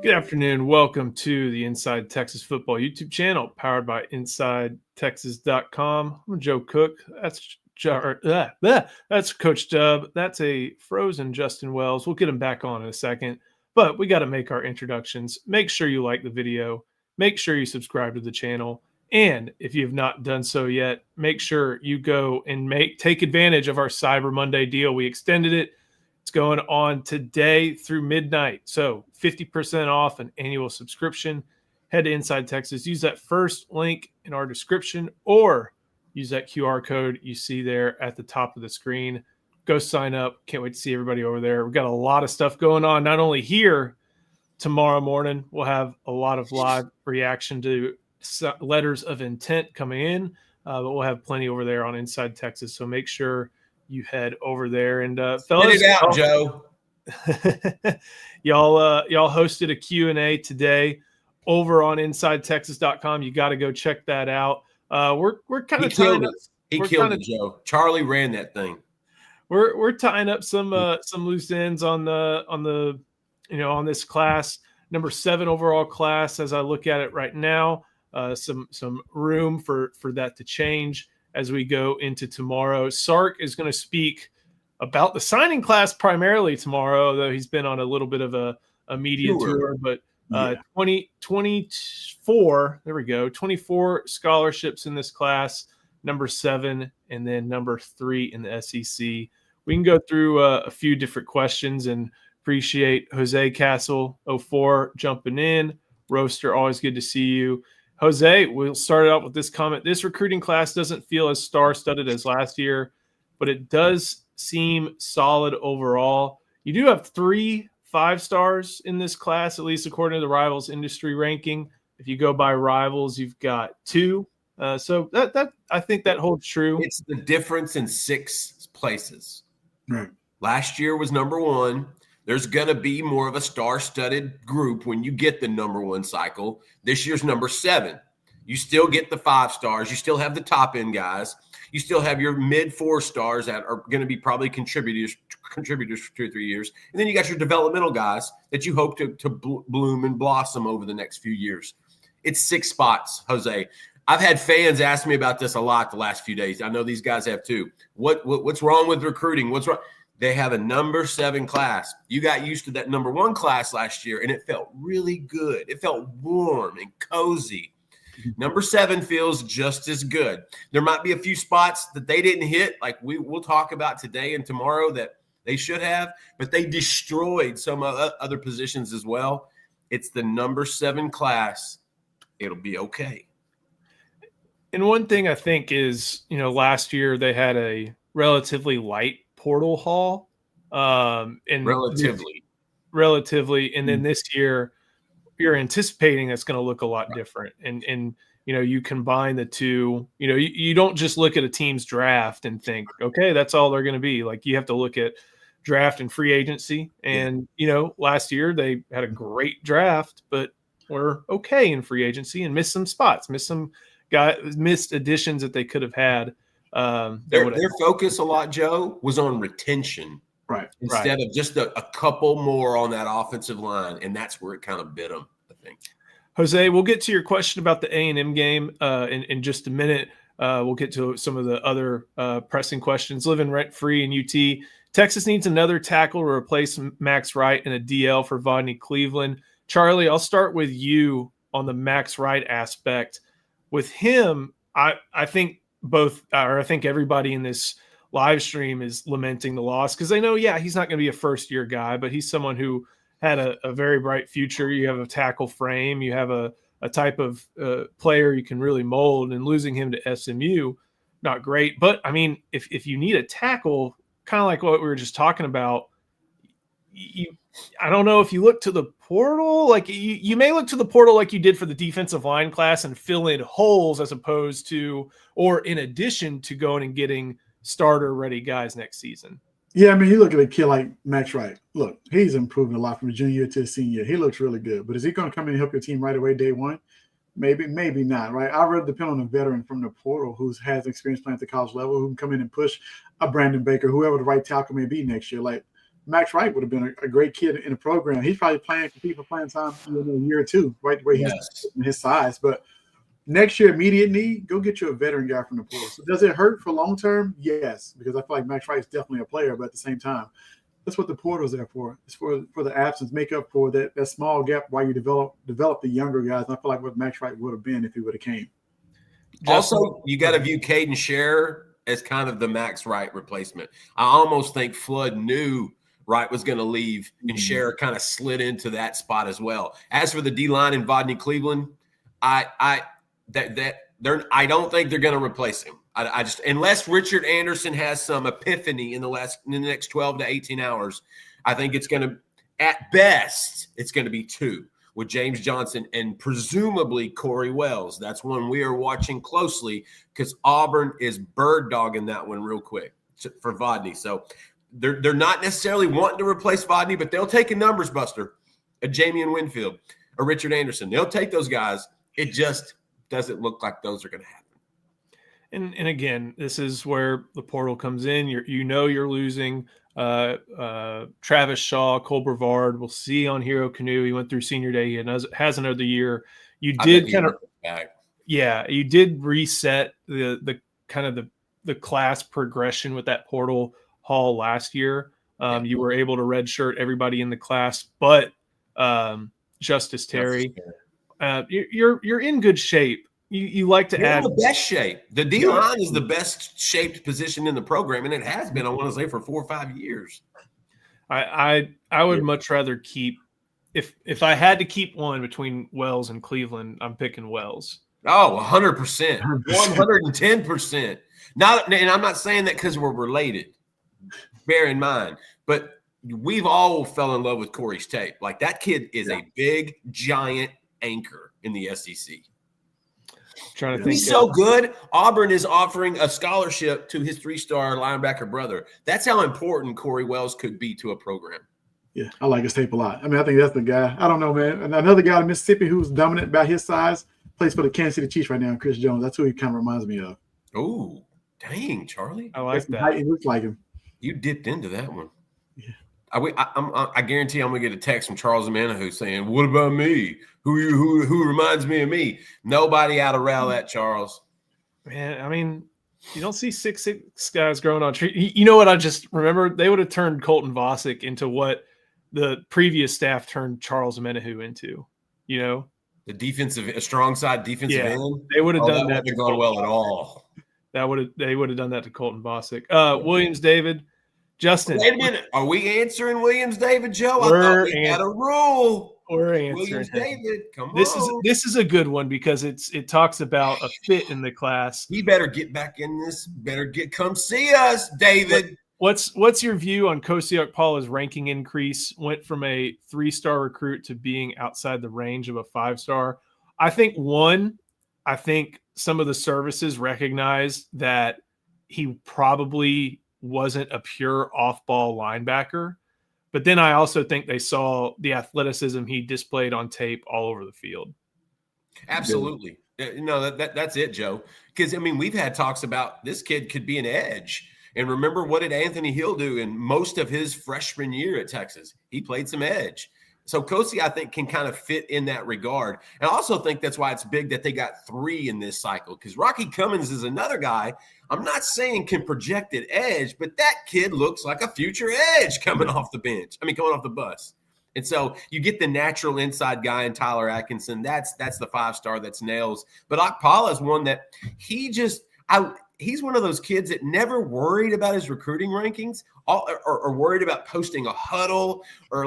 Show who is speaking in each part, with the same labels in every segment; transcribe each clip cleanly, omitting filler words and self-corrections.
Speaker 1: Good afternoon. Welcome to the Inside Texas Football YouTube channel powered by InsideTexas.com. I'm Joe Cook. That's Coach Dub. That's a frozen Justin Wells. We'll get him back on in a second, but we got to make our introductions. Make sure you like the video. Make sure you subscribe to the channel. And if you have not done so yet, make sure you go and take advantage of our Cyber Monday deal. We extended it. It's going on today through midnight. So 50% off an annual subscription. Head to Inside Texas. Use that first link in our description or use that QR code you see there at the top of the screen. Go sign up. Can't wait to see everybody over there. We've got a lot of stuff going on, not only here tomorrow morning. We'll have a lot of live reaction to letters of intent coming in, but we'll have plenty over there on Inside Texas. So make sure you head over there. And fellas,
Speaker 2: get it out, Joe.
Speaker 1: y'all hosted a Q&A today over on InsideTexas.com. You got to go check that out. We're kind of tying up.
Speaker 2: He killed it, Joe. Charlie ran that thing.
Speaker 1: We're tying up some loose ends on this class, number 7 overall class. As I look at it right now, some room for that to change as we go into tomorrow. Sark is going to speak about the signing class primarily tomorrow, though he's been on a little bit of a media tour. But 24, there we go, 24 scholarships in this class, number 7, and then number 3 in the SEC. We can go through a few different questions and appreciate Jose Castle 04 jumping in. Roaster, always good to see you. Jose, we'll start out with this comment. This recruiting class doesn't feel as star-studded as last year, but it does seem solid overall. You do have 3 5-stars in this class, at least according to the Rivals industry ranking. If you go by Rivals, you've got 2. So that I think that holds true.
Speaker 2: It's the difference in 6 places.
Speaker 3: Right.
Speaker 2: Last year was number 1. There's going to be more of a star-studded group when you get the number 1 cycle. This year's number 7. You still get the 5 stars. You still have the top-end guys. You still have your mid-4 stars that are going to be probably contributors for 2 or 3 years. And then you got your developmental guys that you hope to bloom and blossom over the next few years. It's 6 spots, Jose. I've had fans ask me about this a lot the last few days. I know these guys have too. What's wrong with recruiting? What's wrong? They have a number 7 class. You got used to that number 1 class last year, and it felt really good. It felt warm and cozy. Number 7 feels just as good. There might be a few spots that they didn't hit, like we'll talk about today and tomorrow, that they should have, but they destroyed some other positions as well. It's the number 7 class. It'll be okay.
Speaker 1: And one thing I think is, last year they had a relatively light portal haul, and relatively, and then this year you're anticipating that's going to look a lot different. And you combine the two. You don't just look at a team's draft and think, okay, that's all they're going to be. Like, you have to look at draft and free agency. And last year they had a great draft, but were okay in free agency and missed some spots, missed additions that they could have had.
Speaker 2: Their focus a lot, Joe, was on retention,
Speaker 3: right?
Speaker 2: Instead of just a couple more on that offensive line, and that's where it kind of bit them, I think.
Speaker 1: Jose, we'll get to your question about the A&M game in just a minute. We'll get to some of the other pressing questions. Living rent-free in UT, Texas needs another tackle to replace Max Wright and a DL for Rodney Cleveland. Charlie, I'll start with you on the Max Wright aspect. With him, I think I think everybody in this live stream is lamenting the loss because they know, he's not going to be a first-year guy, but he's someone who had a very bright future. You have a tackle frame. You have a type of player you can really mold, and losing him to SMU, not great. But, I mean, if you need a tackle, kind of like what we were just talking about, I don't know if you look to the portal, like you may look to the portal like you did for the defensive line class and fill in holes as opposed to, or in addition to going and getting starter ready guys next season.
Speaker 3: Yeah, I mean, you look at a kid like Max Wright. Look, he's improving a lot from junior to senior. He looks really good. But is he going to come in and help your team right away day one? Maybe, maybe not, right? I really depend on a veteran from the portal who has experience playing at the college level, who can come in and push a Brandon Baker, whoever the right tackle may be next year. Like, Max Wright would have been a great kid in the program. He's probably compete for playing time in a year or two, right where he's his size. But next year, immediate need, go get you a veteran guy from the portal. So does it hurt for long term? Yes, because I feel like Max Wright is definitely a player, but at the same time, that's what the portal is there for. It's for the absence, make up for that small gap while you develop the younger guys. And I feel like what Max Wright would have been if he would have came.
Speaker 2: Also, you got to view Caden Scherer as kind of the Max Wright replacement. I almost think Flood knew Wright was going to leave, and Scherer kind of slid into that spot as well. As for the D-line in Vodney Cleveland, I don't think they're going to replace him. I just, unless Richard Anderson has some epiphany in the next 12 to 18 hours, I think it's going to, at best, it's going to be 2 with James Johnson and presumably Corey Wells. That's one we are watching closely because Auburn is bird dogging that one real quick for Vodney. So they're not necessarily wanting to replace Vodney, but they'll take a numbers buster, a Jamian Winfield, a Richard Anderson. They'll take those guys. It just doesn't look like those are going to happen.
Speaker 1: And again, this is where the portal comes in. You're losing Travis Shaw, Cole Brevard. We'll see on Hero Canoe. He went through senior day. He has another year. You did you did reset the kind of the class progression with that portal haul last year. You were able to redshirt everybody in the class, but Justice Terry. You're in good shape. You like to add
Speaker 2: the best shape. The D-line is the best shaped position in the program, and it has been, I want to say, for 4 or 5 years.
Speaker 1: I would much rather keep if I had to keep one between Wells and Cleveland, I'm picking Wells.
Speaker 2: Oh, 100%. 110%. And I'm not saying that because we're related. Bear in mind. But we've all fell in love with Corey's tape. Like, that kid is a big, giant anchor in the SEC.
Speaker 1: Trying to think.
Speaker 2: He's so good. Auburn is offering a scholarship to his 3-star linebacker brother. That's how important Corey Wells could be to a program.
Speaker 3: Yeah, I like his tape a lot. I mean, I think that's the guy. I don't know, man. Another guy in Mississippi who's dominant about his size plays for the Kansas City Chiefs right now, Chris Jones. That's who he kind of reminds me of.
Speaker 2: Oh, dang, Charlie.
Speaker 1: I like that.
Speaker 3: He looks like him.
Speaker 2: You dipped into that one.
Speaker 3: Yeah.
Speaker 2: I guarantee I'm gonna get a text from Charles Amanahu saying, "What about me? Who reminds me of me?" Nobody out of Rowlett, Charles.
Speaker 1: Man, I mean, you don't see 6'6" guys growing on trees. You know what? I just remember they would have turned Colton Vosick into what the previous staff turned Charles Amanahu into. You know,
Speaker 2: a strong side defensive end.
Speaker 1: They would have done that.
Speaker 2: Wouldn't gone well at all.
Speaker 1: They would have done that to Colton Vosick. Williams David. Justin,
Speaker 2: wait a minute. Are we answering Williams David, Joe? I thought we had a rule.
Speaker 1: We're answering
Speaker 2: Williams David. Come
Speaker 1: on. This is a good one because it talks about a fit in the class.
Speaker 2: He better get back in this. Come see us, David.
Speaker 1: What's your view on Kosiak Paula's ranking increase? Went from a 3-star recruit to being outside the range of a 5-star. I think some of the services recognized that he probably wasn't a pure off-ball linebacker. But then I also think they saw the athleticism he displayed on tape all over the field.
Speaker 2: Absolutely. No, that's it, Joe. Because, I mean, we've had talks about this kid could be an edge. And remember, what did Anthony Hill do in most of his freshman year at Texas? He played some edge. So Kosi, I think, can kind of fit in that regard. And I also think that's why it's big that they got 3 in this cycle, because Rocky Cummins is another guy I'm not saying can project at edge, but that kid looks like a future edge coming off the bus. And so you get the natural inside guy in Tyler Atkinson. That's the 5-star that's nails. But Akpala is one that he's one of those kids that never worried about his recruiting rankings or worried about posting a huddle or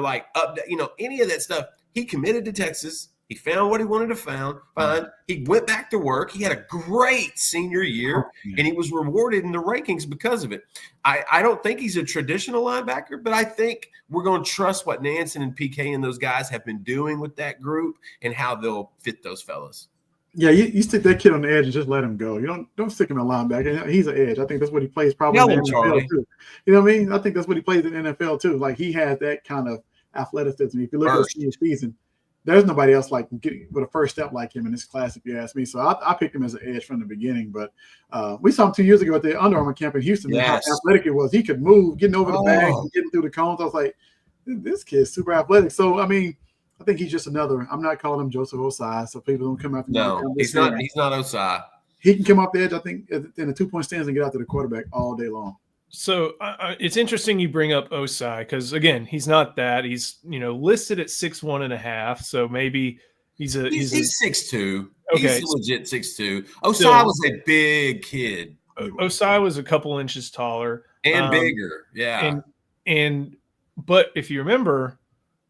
Speaker 2: any of that stuff. He committed to Texas. He found what he wanted to find. He went back to work. He had a great senior year, and he was rewarded in the rankings because of it. I don't think he's a traditional linebacker, but I think we're going to trust what Nansen and PK and those guys have been doing with that group and how they'll fit those fellas.
Speaker 3: Yeah, you stick that kid on the edge and just let him go. You don't stick him at linebacker. He's an edge. I think that's what he plays probably in the NFL too. You know what I mean? I think that's what he plays in the NFL too. Like, he has that kind of athleticism. If you look at the season, there's nobody else like with a first step like him in this class, if you ask me. So I picked him as an edge from the beginning. But we saw him 2 years ago at the Under Armour camp in Houston.
Speaker 2: Yes.
Speaker 3: How athletic it was. He could move, getting over the bags and getting through the cones. I was like, this kid's super athletic. So I mean, I think he's just another. I'm not calling him Joseph Osai, so people don't come after me.
Speaker 2: No, he's not. He's not Osai.
Speaker 3: He can come off the edge, I think, in the 2-point stance and get out to the quarterback all day long.
Speaker 1: So it's interesting you bring up Osai because, again, he's not that. He's, listed at 6'1.5". So maybe he's
Speaker 2: 6'2".
Speaker 1: Okay.
Speaker 2: He's legit 6'2". Osai was a big kid.
Speaker 1: Osai was a couple inches taller.
Speaker 2: And bigger. Yeah.
Speaker 1: But if you remember,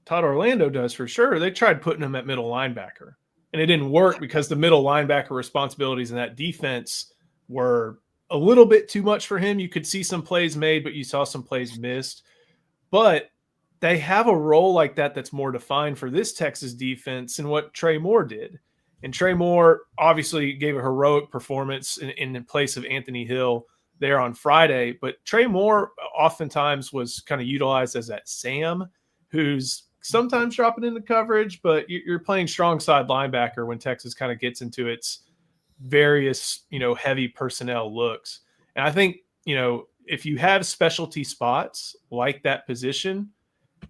Speaker 1: Todd Orlando does for sure. They tried putting him at middle linebacker, and it didn't work because the middle linebacker responsibilities in that defense were a little bit too much for him. You could see some plays made, but you saw some plays missed. But they have a role like that that's more defined for this Texas defense than what Trey Moore did. And Trey Moore obviously gave a heroic performance in place of Anthony Hill there on Friday. But Trey Moore oftentimes was kind of utilized as that Sam, who's sometimes dropping into coverage, but you're playing strong side linebacker when Texas kind of gets into its various, heavy personnel looks. And I think, if you have specialty spots like that position,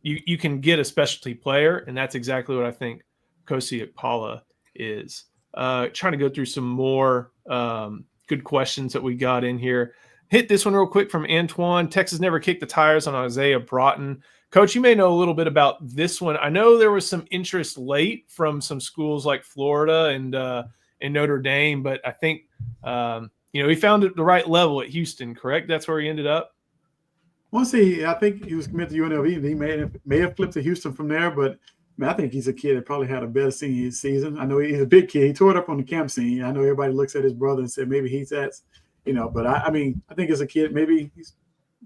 Speaker 1: you can get a specialty player. And that's exactly what I think Kosi Akpala is. Trying to go through some more good questions that we got in here. Hit this one real quick from Antoine. Texas never kicked the tires on Isaiah Broughton. Coach, you may know a little bit about this one. I know there was some interest late from some schools like Florida and Notre Dame, but I think he found it the right level at Houston. Correct? That's where he ended up.
Speaker 3: I think he was committed to UNLV. He may have flipped to Houston from there, but I think he's a kid that probably had a better senior season. I know he's a big kid. He tore it up on the camp scene. I know everybody looks at his brother and said maybe he's that, But I think as a kid, maybe he's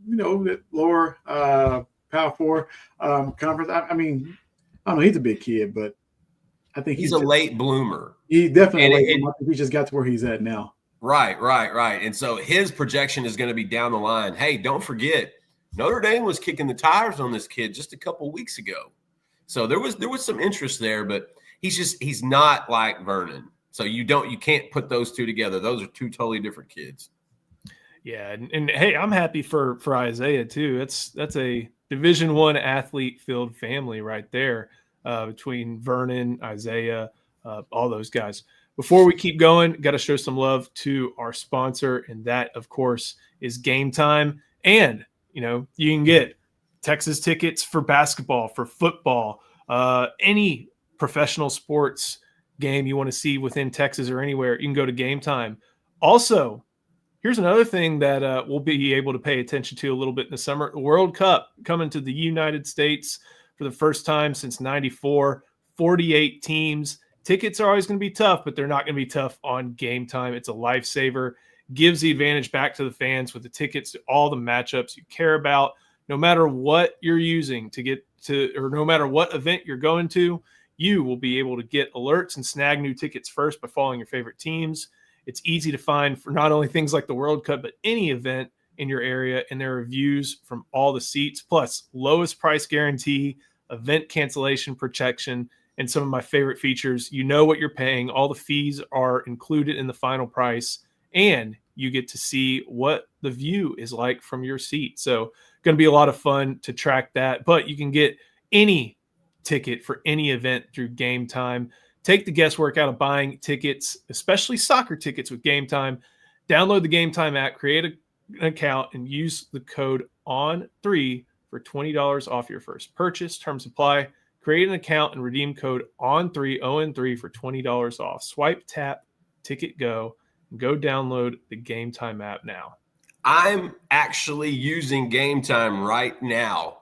Speaker 3: that lower. Power 4 conference. I don't know. He's a big kid, but I think
Speaker 2: he's a late bloomer.
Speaker 3: He definitely late bloomer. I think he just got to where he's at now.
Speaker 2: Right. And so his projection is going to be down the line. Hey, don't forget, Notre Dame was kicking the tires on this kid just a couple weeks ago. So there was some interest there, but he's not like Vernon. So you can't put those two together. Those are two totally different kids.
Speaker 1: Yeah, and hey, I'm happy for Isaiah too. That's a Division I athlete-filled family right there between Vernon, Isaiah, all those guys. Before we keep going, got to show some love to our sponsor, and that, of course, is Game Time. And, you can get Texas tickets for basketball, for football, any professional sports game you want to see within Texas or anywhere, you can go to Game Time. Also, here's another thing that we'll be able to pay attention to a little bit in the summer. The World Cup coming to the United States for the first time since '94. 48 teams. Tickets are always going to be tough, but they're not going to be tough on Game Time. It's a lifesaver. Gives the advantage back to the fans with the tickets to all the matchups you care about. No matter what you're using to get to, or no matter what event you're going to, you will be able to get alerts and snag new tickets first by following your favorite teams. It's easy to find for not only things like the World Cup, but any event in your area, and there are reviews from all the seats, plus lowest price guarantee, event cancellation protection, and some of my favorite features. You know what you're paying. All the fees are included in the final price, and you get to see what the view is like from your seat. So going to be a lot of fun to track that, but you can get any ticket for any event through Game Time. Take the guesswork out of buying tickets, especially soccer tickets with Game Time. Download the Game Time app, create an account, and use the code ON3 for $20 off your first purchase. Terms apply. Create an account and redeem code ON3, ON3 for $20 off. Swipe, tap, ticket, go, and go download the Game Time app now.
Speaker 2: I'm actually using Game Time right now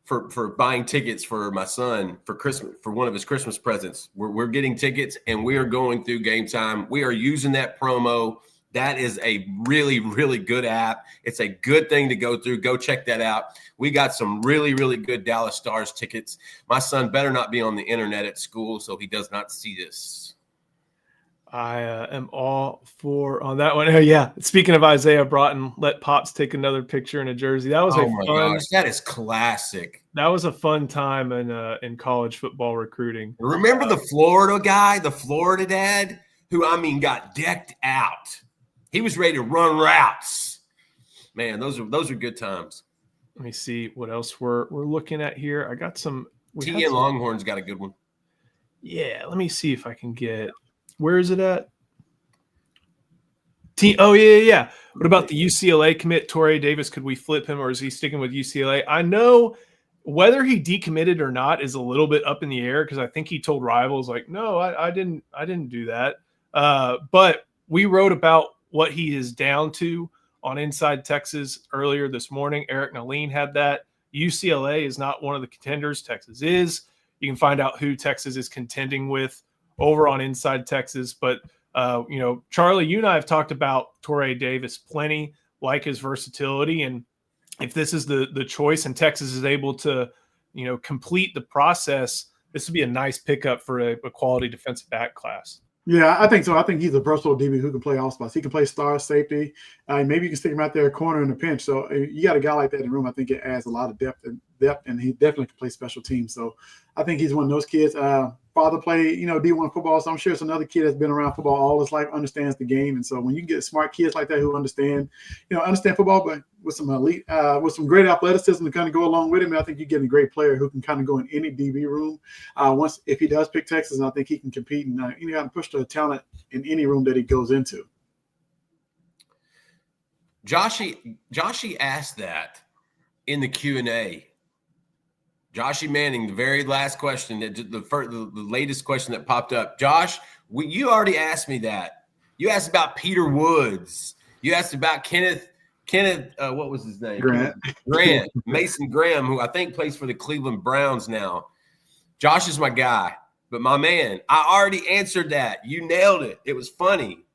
Speaker 2: for buying tickets for my son for Christmas, for one of his Christmas presents. We're getting tickets and we are going through Game Time. We are using that promo. That is a really, really good app. It's a good thing to go through. Go check that out. We got some really, really good Dallas Stars tickets. My son better not be on the internet at school so he does not see this.
Speaker 1: I am all for on that one. Oh, yeah. Speaking of Isaiah Broughton, let Pops take another picture in a jersey. That was
Speaker 2: Oh my gosh, that is classic.
Speaker 1: That was a fun time in college football recruiting.
Speaker 2: Remember the Florida guy, the Florida dad, who got decked out. He was ready to run routes. Man, those are good times.
Speaker 1: Let me see what else we're looking at here. I got some.
Speaker 2: TN Longhorn's got a good one.
Speaker 1: Yeah, let me see if I can get. Where is it at? Oh yeah. What about the UCLA commit, Torrey Davis? Could we flip him, or is he sticking with UCLA? I know whether he decommitted or not is a little bit up in the air because I think he told Rivals like, no, I didn't do that. But we wrote about what he is down to on Inside Texas earlier this morning. Eric Naleen had that. UCLA is not one of the contenders. Texas is. You can find out who Texas is contending with over on Inside Texas. But, Charlie, you and I have talked about Torrey Davis plenty, like his versatility. And if this is the choice and Texas is able to, complete the process, this would be a nice pickup for a quality defensive back class.
Speaker 3: Yeah, I think so. I think he's a versatile DB who can play all spots. He can play star safety. Maybe you can stick him out there corner in the pinch. So you got a guy like that in the room. I think it adds a lot of depth, and he definitely can play special teams. So I think he's one of those kids. Father played, D1 football. So I'm sure it's another kid that's been around football all his life, understands the game. And so when you get smart kids like that who understand football, but with some elite, with some great athleticism to kind of go along with him, I think you're getting a great player who can kind of go in any DB room. If he does pick Texas, I think he can compete and push the talent in any room that he goes into.
Speaker 2: Joshy asked that in the Q&A. Joshy Manning, the very last question, the latest question that popped up. Josh, you already asked me that. You asked about Peter Woods. You asked about Kenneth. What was his name? Grant. Mason Graham, who I think plays for the Cleveland Browns now. Josh is my guy, but my man, I already answered that. You nailed it. It was funny.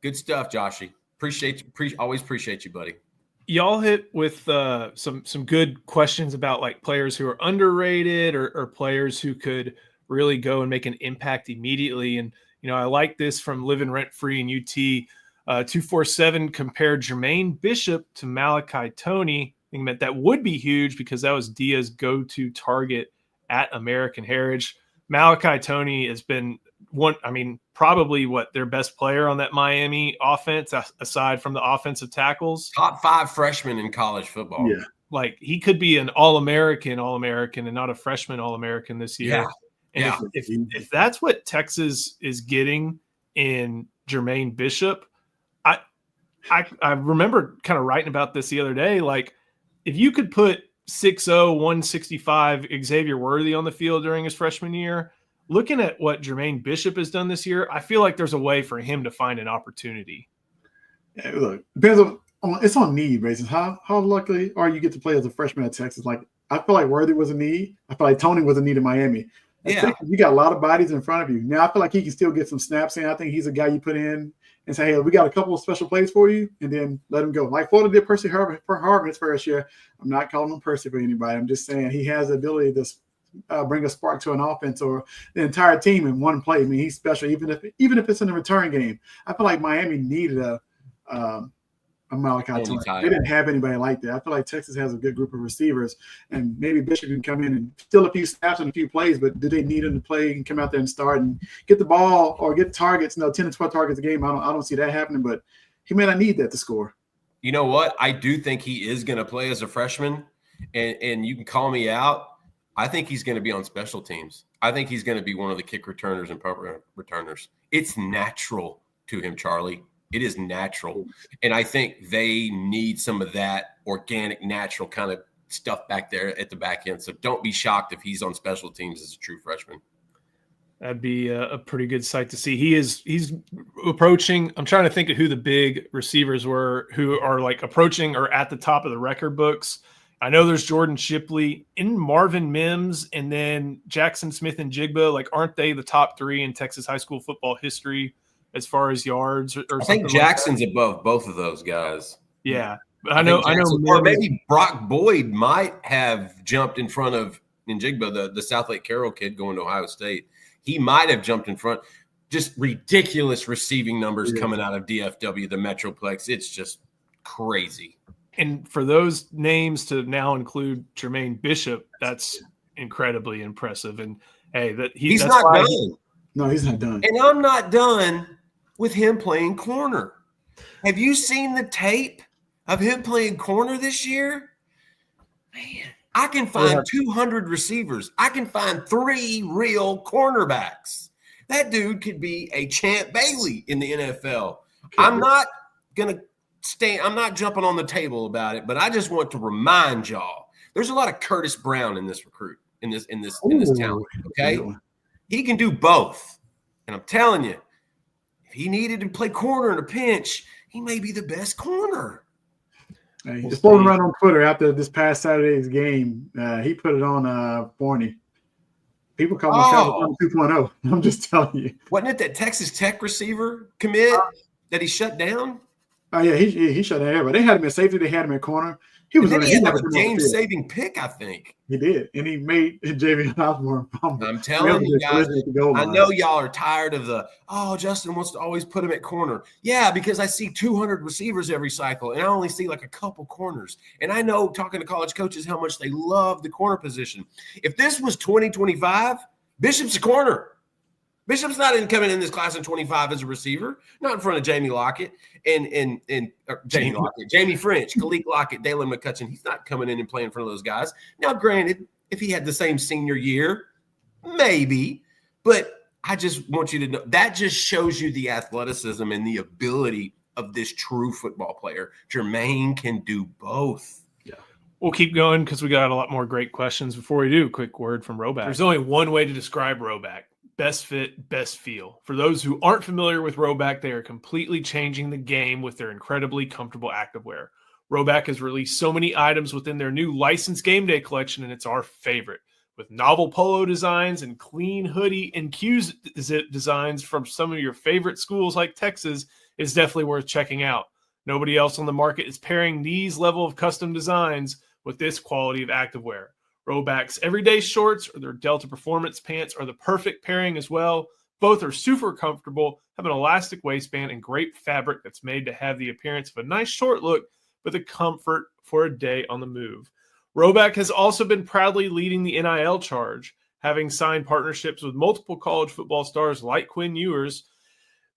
Speaker 2: Good stuff, Joshy. Always appreciate you, buddy.
Speaker 1: Y'all hit with some good questions about like players who are underrated or players who could really go and make an impact immediately. And, I like this from Living Rent Free in UT. 247 compared Jermaine Bishop to Malachi Toney. I think that would be huge because that was Dia's go-to target at American Heritage. Malachi Toney has been probably their best player on that Miami offense, aside from the offensive tackles.
Speaker 2: Top 5 freshman in college football.
Speaker 3: Yeah.
Speaker 1: Like he could be an All-American, and not a freshman All-American this year.
Speaker 2: Yeah.
Speaker 1: And if that's what Texas is getting in Jermaine Bishop, I remember kind of writing about this the other day. Like if you could put 6'0", 165 Xavier Worthy on the field during his freshman year, looking at what Jermaine Bishop has done this year, I feel like there's a way for him to find an opportunity.
Speaker 3: Yeah, look, depends on it's on need basis. How lucky are you get to play as a freshman at Texas? Like I feel like Worthy was a need. I feel like Toney was a need in Miami. At Texas, you got a lot of bodies in front of you. Now I feel like he can still get some snaps in. I think he's a guy you put in and say, hey, we got a couple of special plays for you, and then let him go. Like Florida did Percy Harvin his first year. I'm not calling him Percy for anybody. I'm just saying he has the ability to bring a spark to an offense or the entire team in one play. I mean, he's special, even if it's in a return game. I feel like Miami needed a Malachi Toney. They didn't have anybody like that. I feel like Texas has a good group of receivers, and maybe Bishop can come in and steal a few snaps and a few plays, but do they need him to play and come out there and start and get the ball or get targets? 10 to 12 targets a game. I don't see that happening, but he may not need that to score.
Speaker 2: You know what? I do think he is going to play as a freshman, and you can call me out. I think he's going to be on special teams. I think he's going to be one of the kick returners and punt returners. It's natural to him, Charlie. It is natural. And I think they need some of that organic, natural kind of stuff back there at the back end. So don't be shocked if he's on special teams as a true freshman.
Speaker 1: That'd be a pretty good sight to see. He's approaching. I'm trying to think of who the big receivers were who are like approaching or at the top of the record books. I know there's Jordan Shipley, in Marvin Mims, and then Jackson Smith and Jigba. Like, aren't they the top 3 in Texas high school football history as far as yards? Or
Speaker 2: I think Jackson's above both of those guys.
Speaker 1: Yeah, but I know.
Speaker 2: Or maybe Brock Boyd might have jumped in front of Njigba, the Southlake Carroll kid going to Ohio State. He might have jumped in front. just ridiculous receiving numbers coming out of DFW, the Metroplex. It's just crazy.
Speaker 1: And for those names to now include Jermaine Bishop, that's incredibly impressive. And hey,
Speaker 2: he's not done.
Speaker 3: No, he's not done.
Speaker 2: And I'm not done with him playing corner. Have you seen the tape of him playing corner this year? Man, I can find 200 receivers. I can find 3 real cornerbacks. That dude could be a Champ Bailey in the NFL. Okay. I'm not jumping on the table about it, but I just want to remind y'all, there's a lot of Curtis Brown in this recruit, in this talent. Okay. He can do both. And I'm telling you, if he needed to play corner in a pinch, he may be the best corner.
Speaker 3: He's floating around on Twitter after this past Saturday's game. He put it on Forney. People call him 2.0. I'm just telling you.
Speaker 2: Wasn't it that Texas Tech receiver commit that he shut down?
Speaker 3: Oh, yeah, he shut down everybody. They had him at safety. They had him at corner. He had
Speaker 2: a game-saving pick, I think.
Speaker 3: He did, and he made Javion Osborne fumble.
Speaker 2: I'm telling you guys, I know y'all are tired of Justin wants to always put him at corner. Yeah, because I see 200 receivers every cycle, and I only see like a couple corners. And I know, talking to college coaches, how much they love the corner position. If this was 2025, Bishop's a corner. Bishop's not coming in this class in 25 as a receiver, not in front of Jamie Lockett and Jamie French, Khalid Lockett, Dalen McCutcheon. He's not coming in and playing in front of those guys. Now, granted, if he had the same senior year, maybe, but I just want you to know that just shows you the athleticism and the ability of this true football player. Jermaine can do both.
Speaker 1: Yeah. We'll keep going because we got a lot more great questions. Before we do, quick word from Roback. There's only one way to describe Roback. Best fit, best feel. For those who aren't familiar with Roback, they are completely changing the game with their incredibly comfortable activewear. Roback has released so many items within their new licensed game day collection, and it's our favorite. With novel polo designs and clean hoodie and Q-zip designs from some of your favorite schools like Texas, it's definitely worth checking out. Nobody else on the market is pairing these level of custom designs with this quality of activewear. Roback's everyday shorts or their Delta Performance pants are the perfect pairing as well. Both are super comfortable, have an elastic waistband, and great fabric that's made to have the appearance of a nice short look, but the comfort for a day on the move. Roback has also been proudly leading the NIL charge, having signed partnerships with multiple college football stars like Quinn Ewers.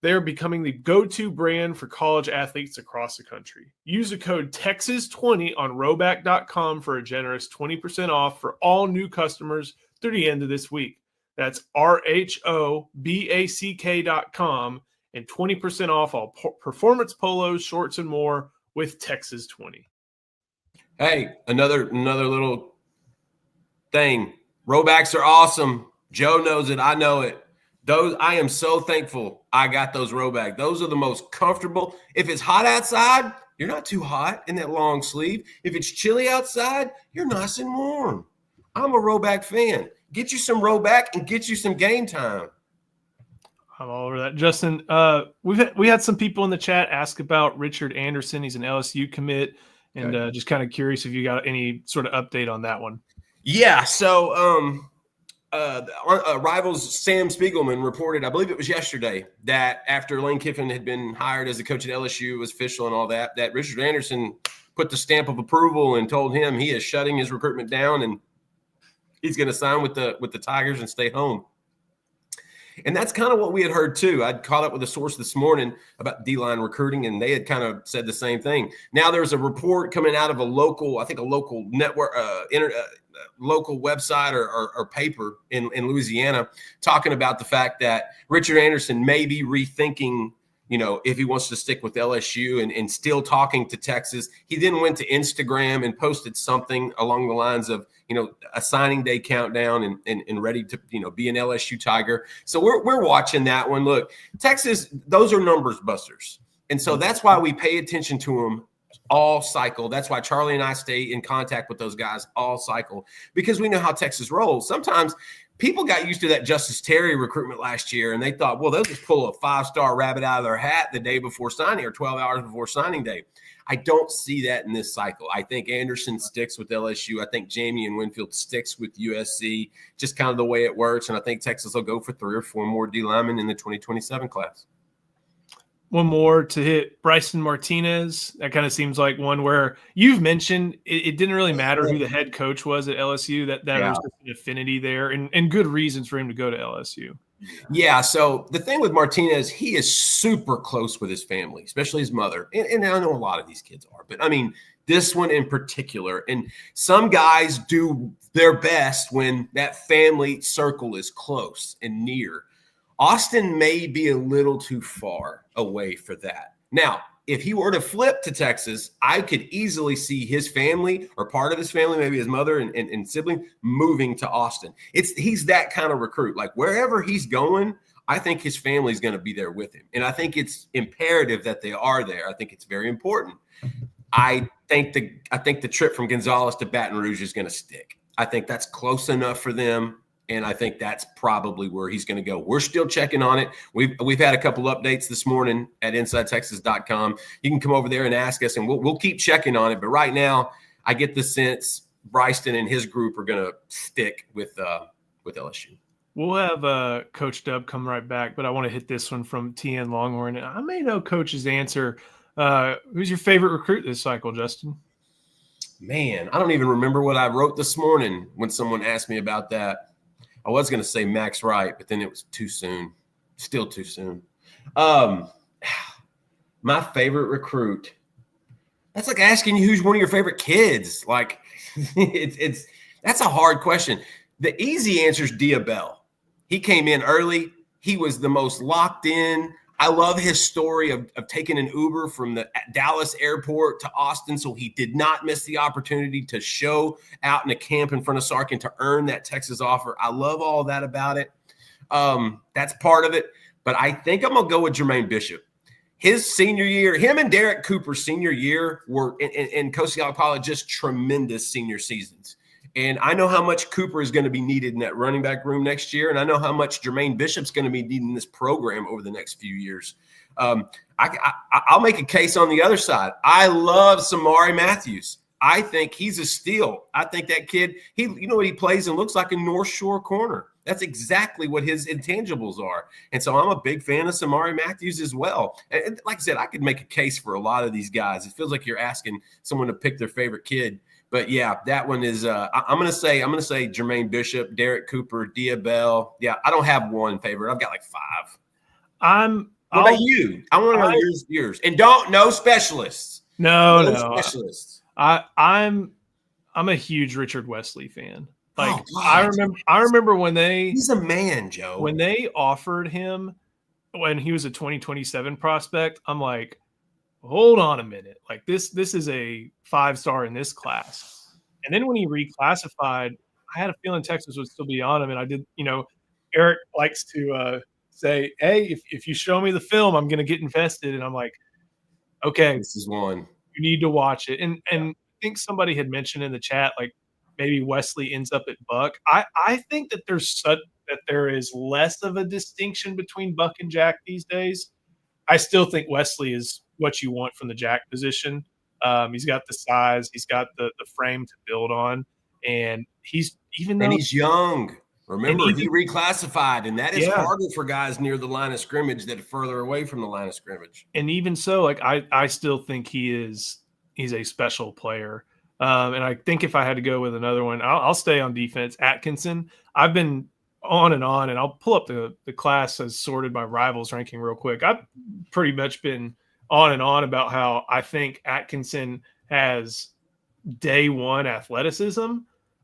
Speaker 1: They're becoming the go-to brand for college athletes across the country. Use the code TEXAS20 on roback.com for a generous 20% off for all new customers through the end of this week. That's RHOBACK.com and 20% off all performance polos, shorts, and more with Texas20.
Speaker 2: Hey, another little thing. Robacks are awesome. Joe knows it. I know it. I am so thankful I got those Roback. Those are the most comfortable. If it's hot outside, you're not too hot in that long sleeve. If it's chilly outside, you're nice and warm. I'm a Roback fan. Get you some Roback and get you some game time.
Speaker 1: I'm all over that. Justin, we had some people in the chat ask about Richard Anderson. He's an LSU commit, and just kind of curious if you got any sort of update on that one.
Speaker 2: Yeah, so Rivals Sam Spiegelman reported, I believe it was yesterday, that after Lane Kiffin had been hired as a coach at LSU, was official and all that, that Richard Anderson put the stamp of approval and told him he is shutting his recruitment down and he's going to sign with the Tigers and stay home. And that's kind of what we had heard too. I'd caught up with a source this morning about D-line recruiting, and they had kind of said the same thing. Now there's a report coming out of a local network, local website or paper in Louisiana, talking about the fact that Richard Anderson may be rethinking, if he wants to stick with LSU and still talking to Texas. He then went to Instagram and posted something along the lines of, a signing day countdown and ready to, be an LSU Tiger. So we're watching that one. Look, Texas, those are numbers busters. And so that's why we pay attention to them all cycle. That's why Charlie and I stay in contact with those guys all cycle, because we know how Texas rolls. Sometimes people got used to that Justice Terry recruitment last year, and they thought, well, they'll just pull a 5-star rabbit out of their hat the day before signing or 12 hours before signing day. I don't see that in this cycle. I think Anderson sticks with LSU. I think Jamie Winfield sticks with USC, just kind of the way it works. And I think Texas will go for 3 or 4 more D linemen in the 2027 class.
Speaker 1: One more to hit, Bryson Martinez. That kind of seems like one where you've mentioned it didn't really matter who the head coach was at LSU. That was just an affinity there, and good reasons for him to go to LSU.
Speaker 2: Yeah. So the thing with Martinez, he is super close with his family, especially his mother. And I know a lot of these kids are, but I mean, this one in particular. And some guys do their best when that family circle is close and near. Austin may be a little too far away for that. Now, if he were to flip to Texas, I could easily see his family or part of his family, maybe his mother and sibling, moving to Austin. He's that kind of recruit. Like wherever he's going, I think his family's going to be there with him. And I think it's imperative that they are there. I think it's very important. I think the trip from Gonzales to Baton Rouge is going to stick. I think that's close enough for them. And I think that's probably where he's going to go. We're still checking on it. We've had a couple updates this morning at InsideTexas.com. You can come over there and ask us, and we'll keep checking on it. But right now, I get the sense Bryson and his group are going to stick with LSU.
Speaker 1: We'll have Coach Dub come right back, but I want to hit this one from TN Longhorn. I may know Coach's answer. Who's your favorite recruit this cycle, Justin?
Speaker 2: Man, I don't even remember what I wrote this morning when someone asked me about that. I was going to say Max Wright, but then it was too soon. Still too soon. My favorite recruit. That's like asking you who's one of your favorite kids. Like that's a hard question. The easy answer is Diabell. He came in early. He was the most locked in. I love his story of taking an Uber from the Dallas airport to Austin so he did not miss the opportunity to show out in a camp in front of Sark and to earn that Texas offer. I love all that about it. That's part of it. But I think I'm going to go with Jermaine Bishop. His senior year, him and Derek Cooper's senior year were in Coast-Yalpala just tremendous senior seasons. And I know how much Cooper is going to be needed in that running back room next year. And I know how much Jermaine Bishop's going to be needing this program over the next few years. I'll make a case on the other side. I love Samari Matthews. I think he's a steal. I think that kid, he plays and looks like a North Shore corner. That's exactly what his intangibles are. And so I'm a big fan of Samari Matthews as well. And like I said, I could make a case for a lot of these guys. It feels like you're asking someone to pick their favorite kid. But yeah, that one is. I'm gonna say Jermaine Bishop, Derek Cooper, Diabell. Yeah, I don't have one favorite. I've got like 5. What about you? I want to know yours. And no specialists.
Speaker 1: No
Speaker 2: specialists.
Speaker 1: I'm a huge Richard Wesley fan. Like I remember when
Speaker 2: he's a man, Joe.
Speaker 1: When they offered him when he was a 2027 prospect, I'm like, hold on a minute. Like this is a 5-star in this class. And then when he reclassified, I had a feeling Texas would still be on him. And I did, Eric likes to say, hey, if you show me the film, I'm going to get invested. And I'm like, okay,
Speaker 2: this is one.
Speaker 1: You need to watch it. And I think somebody had mentioned in the chat, like maybe Wesley ends up at Buck. I think that there is less of a distinction between Buck and Jack these days. I still think Wesley is what you want from the Jack position. He's got the size, he's got the frame to build on, and he's
Speaker 2: young. Remember, he reclassified, and that is harder for guys near the line of scrimmage that are further away from the line of scrimmage.
Speaker 1: And even so, like I still think he's a special player. And I think if I had to go with another one, I'll stay on defense. Atkinson. I've been on, and I'll pull up the class as sorted by rivals ranking real quick. I've pretty much been on and on about how I think Atkinson has day one athleticism,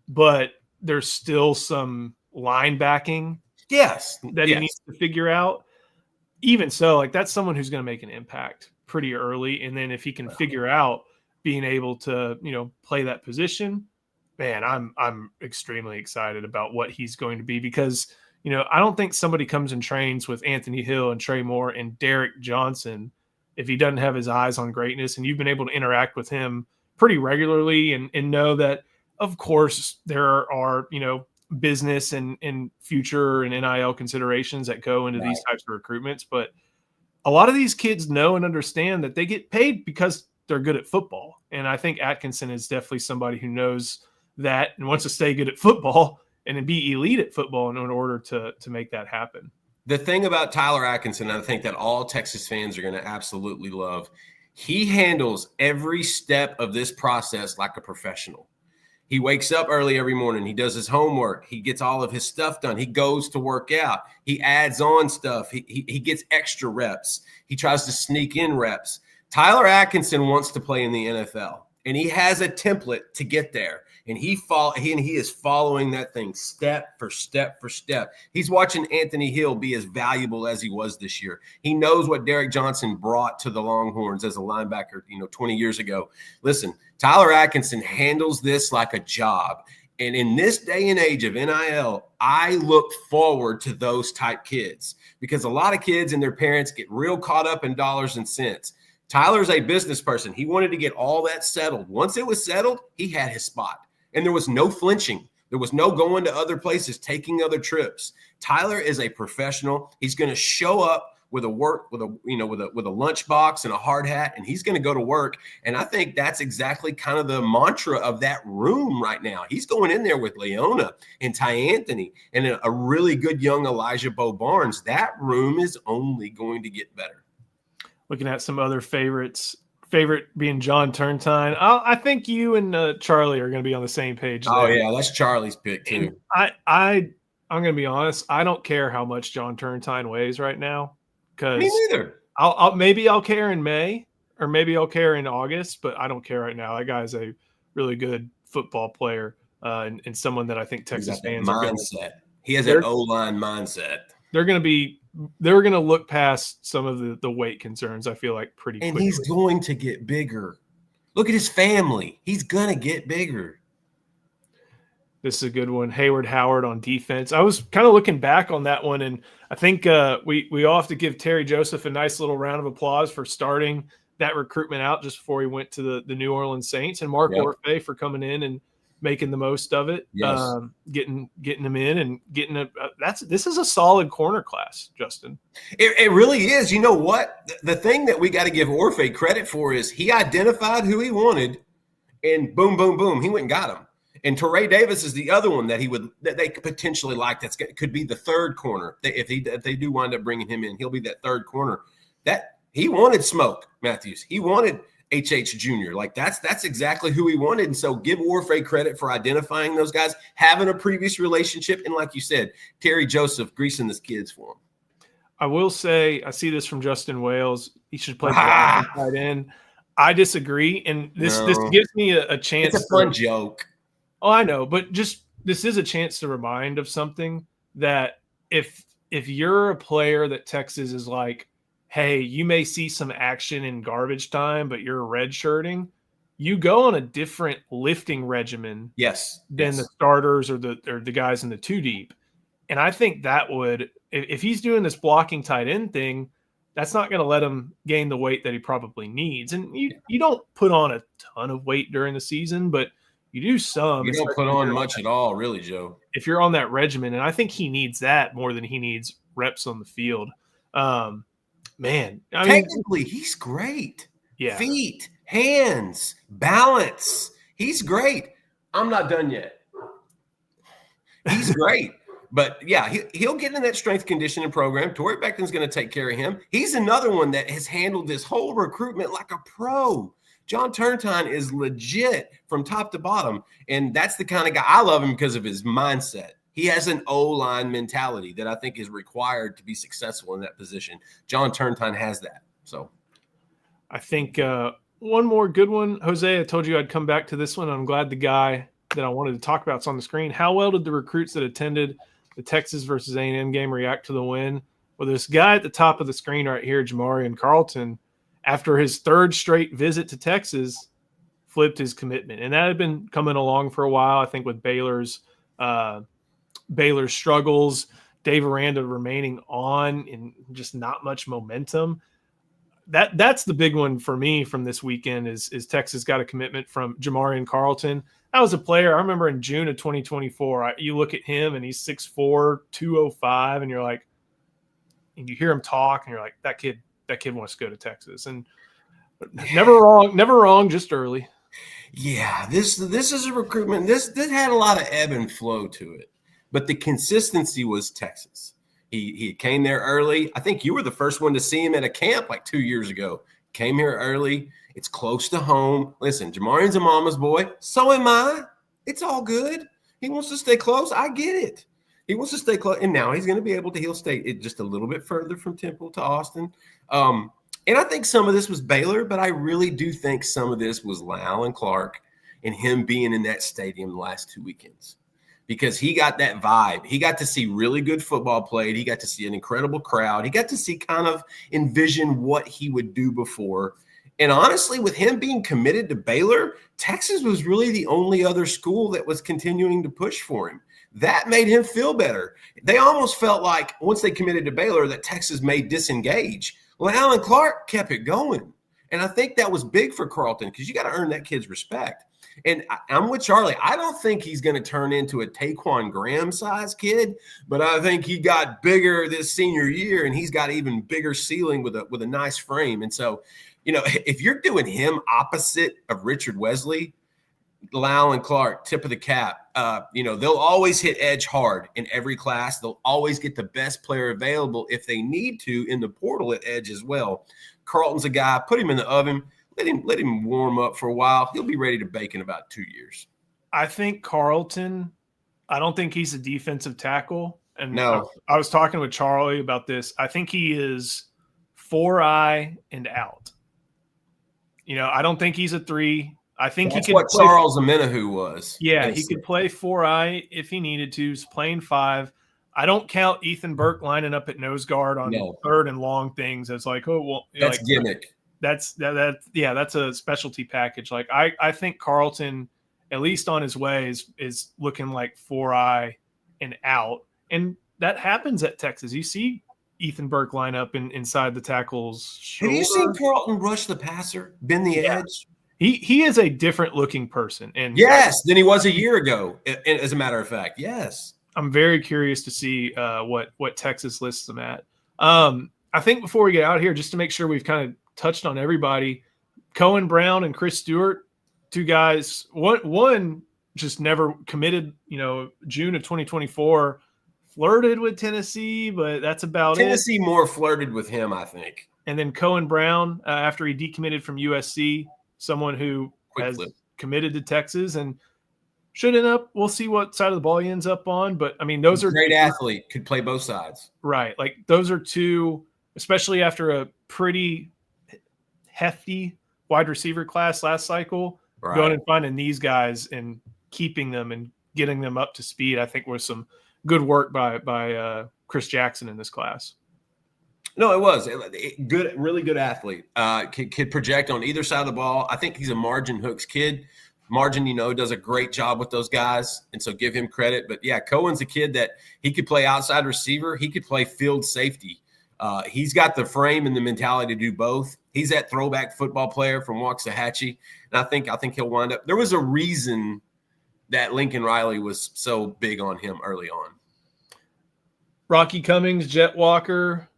Speaker 1: but there's still some linebacking that he needs to figure out. Even so, like that's someone who's going to make an impact pretty early. And then if he can figure out being able to, play that position, man, I'm extremely excited about what he's going to be because, I don't think somebody comes and trains with Anthony Hill and Trey Moore and Derek Johnson if he doesn't have his eyes on greatness. And you've been able to interact with him pretty regularly and know that, of course, there are, business and future and NIL considerations that go into these types of recruitments. But a lot of these kids know and understand that they get paid because they're good at football. And I think Atkinson is definitely somebody who knows that and wants to stay good at football and be elite at football in order to make that happen.
Speaker 2: The thing about Tyler Atkinson, I think that all Texas fans are going to absolutely love, he handles every step of this process like a professional. He wakes up early every morning. He does his homework. He gets all of his stuff done. He goes to work out. He adds on stuff. He gets extra reps. He tries to sneak in reps. Tyler Atkinson wants to play in the NFL, and he has a template to get there. And he is following that thing step for step for step. He's watching Anthony Hill be as valuable as he was this year. He knows what Derek Johnson brought to the Longhorns as a linebacker, 20 years ago. Listen, Tyler Atkinson handles this like a job. And in this day and age of NIL, I look forward to those type kids because a lot of kids and their parents get real caught up in dollars and cents. Tyler's a business person. He wanted to get all that settled. Once it was settled, he had his spot. And there was no flinching. There was no going to other places, taking other trips. Tyler is a professional. He's going to show up with a lunchbox and a hard hat, and he's going to go to work. And I think that's exactly kind of the mantra of that room right now. He's going in there with Leona and Ty Anthony and a really good young Elijah Bo Barnes. That room is only going to get better.
Speaker 1: Looking at some other favorites. Favorite being John Turntine. I think you and Charlie are going to be on the same page there.
Speaker 2: Oh yeah, that's Charlie's pick too.
Speaker 1: And I'm going to be honest. I don't care how much John Turntine weighs right now because
Speaker 2: me neither.
Speaker 1: Maybe I'll care in May or maybe I'll care in August, but I don't care right now. That guy's a really good football player and someone that I think Texas fans are
Speaker 2: mindset. He has an O-line mindset.
Speaker 1: They're going to look past some of the weight concerns, I feel like, pretty quickly.
Speaker 2: And he's going to get bigger. Look at his family. He's going to get bigger.
Speaker 1: This is a good one. Hayward Howard on defense. I was kind of looking back on that one, and I think we all have to give Terry Joseph a nice little round of applause for starting that recruitment out just before he went to the New Orleans Saints, and Mark Orfe for coming in and making the most of it,
Speaker 2: yes.
Speaker 1: Getting him in and getting this is a solid corner class, Justin.
Speaker 2: It really is. You know what? The thing that we got to give Orfe credit for is he identified who he wanted, and boom, boom, boom, he went and got him. And Torrey Davis is the other one that they could potentially like. Could be the third corner if they do wind up bringing him in. He'll be that third corner. That he wanted Smoke Matthews. He wanted HH Jr. Like that's exactly who he wanted. And so give Orfe credit for identifying those guys, having a previous relationship, and like you said, Terry Joseph greasing the skids for him.
Speaker 1: I will say I see this from Justin Wales. He should play tight end. I disagree, and this gives me a chance.
Speaker 2: It's a fun joke.
Speaker 1: Oh, I know, but this is a chance to remind of something that if you're a player that Texas is like, hey, you may see some action in garbage time, but you're redshirting, you go on a different lifting regimen than the starters or the guys in the two deep. And I think that would, if he's doing this blocking tight end thing, that's not going to let him gain the weight that he probably needs. And you don't put on a ton of weight during the season, but you do some.
Speaker 2: You don't put on much at all, really, Joe.
Speaker 1: If you're on that regimen, and I think he needs that more than he needs reps on the field. Man,
Speaker 2: technically, he's great.
Speaker 1: Yeah.
Speaker 2: Feet, hands, balance. He's great. I'm not done yet. He's great. But, yeah, he'll get in that strength conditioning program. Torrey Beckton's going to take care of him. He's another one that has handled this whole recruitment like a pro. John Turntine is legit from top to bottom, and that's the kind of guy. I love him because of his mindset. He has an O-line mentality that I think is required to be successful in that position. John Turntine has that. So
Speaker 1: I think one more good one. Jose, I told you I'd come back to this one. I'm glad the guy that I wanted to talk about is on the screen. How well did the recruits that attended the Texas versus A&M game react to the win? Well, this guy at the top of the screen right here, Jamarian Carlton, after his third straight visit to Texas, flipped his commitment. And that had been coming along for a while, I think, with Baylor's struggles, Dave Aranda remaining on and just not much momentum. That's the big one for me from this weekend is Texas got a commitment from Jamarian Carlton. That was a player I remember in June of 2024. You look at him and he's 6'4", 205, and you're like, and you hear him talk and you're like, that kid wants to go to Texas. And Never wrong, just early.
Speaker 2: Yeah, this is a recruitment. This had a lot of ebb and flow to it, but the consistency was Texas. He came there early. I think you were the first one to see him at a camp like 2 years ago. Came here early. It's close to home. Listen, Jamarian's a mama's boy. So am I. It's all good. He wants to stay close. I get it. He wants to stay close, and now he's going to be able to. He'll stay just a little bit further from Temple to Austin. And I think some of this was Baylor, but I really do think some of this was Alan Clark and him being in that stadium the last 2 weekends, because he got that vibe. He got to see really good football played. He got to see an incredible crowd. He got to see kind of envision what he would do before. And honestly, with him being committed to Baylor, Texas was really the only other school that was continuing to push for him. That made him feel better. They almost felt like once they committed to Baylor that Texas may disengage. Well, Alan Clark kept it going. And I think that was big for Carlton, because you got to earn that kid's respect. And I'm with Charlie. I don't think he's going to turn into a Taquan Graham-sized kid, but I think he got bigger this senior year, and he's got even bigger ceiling with a nice frame. And so, if you're doing him opposite of Richard Wesley, Lau and Clark, tip of the cap. They'll always hit edge hard in every class. They'll always get the best player available if they need to in the portal at edge as well. Carlton's a guy, put him in the oven, let him warm up for a while. He'll be ready to bake in about 2 years.
Speaker 1: I think Carlton, I don't think he's a defensive tackle. And
Speaker 2: no,
Speaker 1: I was talking with Charlie about this. I think he is 4-eye and out. I don't think he's a 3. I think
Speaker 2: that's
Speaker 1: he could
Speaker 2: what
Speaker 1: play,
Speaker 2: Charles Amenahu was.
Speaker 1: Yeah, he could play 4-eye if he needed to. He's playing 5. I don't count Ethan Burke lining up at nose guard on third and long things as like, oh well,
Speaker 2: that's gimmick.
Speaker 1: That's a specialty package. Like I think Carlton, at least on his way, is looking like 4-eye and out, and that happens at Texas. You see Ethan Burke line up inside the tackle's shoulder.
Speaker 2: Have you seen Carlton rush the passer, bend the edge?
Speaker 1: He is a different looking person, and
Speaker 2: yes, than he was a year ago. As a matter of fact, yes.
Speaker 1: I'm very curious to see what Texas lists them at. I think before we get out here, just to make sure we've kind of touched on everybody, Cohen Brown and Chris Stewart, 2 guys. One just never committed. June of 2024, flirted with Tennessee, but that's about
Speaker 2: Tennessee more flirted with him, I think.
Speaker 1: And then Cohen Brown, after he decommitted from USC. Someone who has committed to Texas and should end up, we'll see what side of the ball he ends up on. But I mean, those are
Speaker 2: great athlete, could play both sides.
Speaker 1: Right. Like those are 2, especially after a pretty hefty wide receiver class last cycle, going and finding these guys and keeping them and getting them up to speed, I think was some good work by Chris Jackson in this class.
Speaker 2: No, it was good, really good athlete. Could project on either side of the ball. I think he's a Margin Hooks kid. Margin, does a great job with those guys, and so give him credit. But yeah, Cohen's a kid that he could play outside receiver. He could play field safety. He's got the frame and the mentality to do both. He's that throwback football player from Waxahachie, and I think he'll wind up. There was a reason that Lincoln Riley was so big on him early on.
Speaker 1: Rocky Cummings, Jet Walker,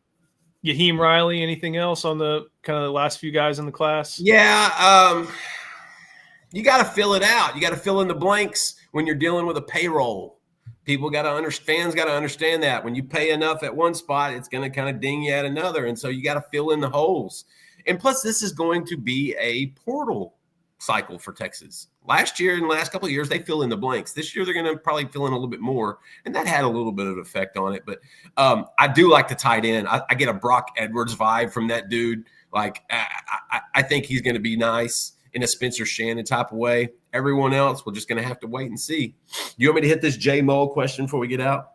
Speaker 1: Yaheem Riley, anything else on the kind of the last few guys in the class?
Speaker 2: Yeah, you got to fill it out. You got to fill in the blanks when you're dealing with a payroll. Fans got to understand that when you pay enough at one spot, it's going to kind of ding you at another. And so you got to fill in the holes. And plus, this is going to be a portal cycle for Texas. Last year and the last couple of years, they fill in the blanks. This year, they're going to probably fill in a little bit more. And that had a little bit of an effect on it. But I do like the tight end. I get a Brock Edwards vibe from that dude. Like, I think he's going to be nice in a Spencer Shannon type of way. Everyone else, we're just going to have to wait and see. You want me to hit this J Mole question before we get out?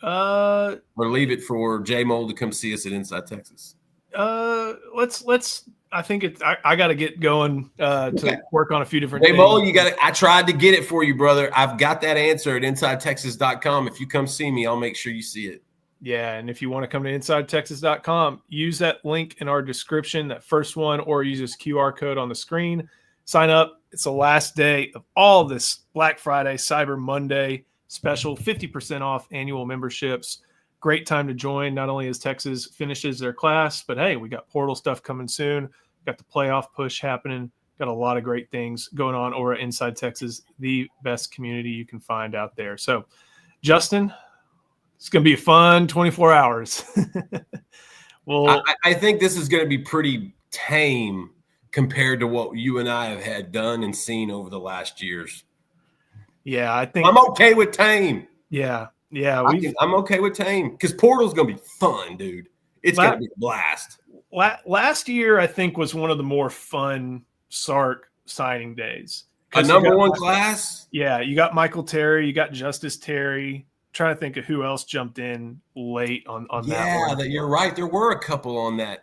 Speaker 2: Or leave it for J Mole to come see us at Inside Texas?
Speaker 1: Let's. I think I got to get going to work on a few different
Speaker 2: things.
Speaker 1: J
Speaker 2: Mole, I tried to get it for you, brother. I've got that answer at InsideTexas.com. If you come see me, I'll make sure you see it.
Speaker 1: Yeah, and if you want to come to InsideTexas.com, use that link in our description, that first one, or use this QR code on the screen. Sign up. It's the last day of all this Black Friday, Cyber Monday special, 50% off annual memberships. Great time to join, not only as Texas finishes their class, but hey, we got portal stuff coming soon. got the playoff push happening, got a lot of great things going on over at Inside Texas, the best community you can find out there. So, Justin, it's going to be a fun 24 hours. Well,
Speaker 2: I think this is going to be pretty tame compared to what you and I have had done and seen over the last years.
Speaker 1: Yeah, I think
Speaker 2: I'm okay with tame.
Speaker 1: Yeah,
Speaker 2: I'm okay with tame because Portal's going to be fun, dude. It's going to be a blast.
Speaker 1: Last year, I think, was one of the more fun Sark signing days.
Speaker 2: A number one class?
Speaker 1: Yeah, you got Michael Terry, you got Justice Terry. I'm trying to think of who else jumped in late on that one.
Speaker 2: Yeah, you're right. There were a couple on that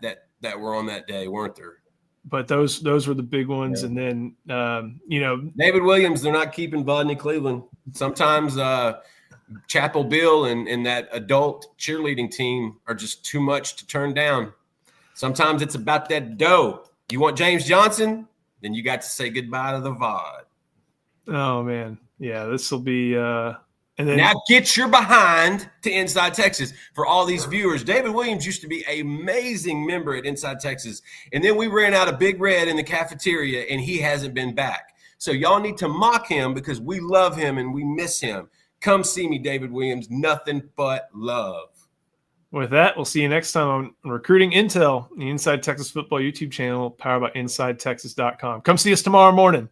Speaker 2: were on that day, weren't there?
Speaker 1: But those were the big ones. Yeah. And then,
Speaker 2: David Williams, they're not keeping Bodney Cleveland. Sometimes Chapel Bill and that adult cheerleading team are just too much to turn down. Sometimes it's about that dough. You want James Johnson? Then you got to say goodbye to the VOD.
Speaker 1: Oh, man. Yeah, this will be and then,
Speaker 2: now get your behind to Inside Texas. For all these viewers, David Williams used to be an amazing member at Inside Texas. And then we ran out of Big Red in the cafeteria, and he hasn't been back. So y'all need to mock him because we love him and we miss him. Come see me, David Williams. Nothing but love.
Speaker 1: With that, we'll see you next time on Recruiting Intel, the Inside Texas Football YouTube channel powered by InsideTexas.com. Come see us tomorrow morning.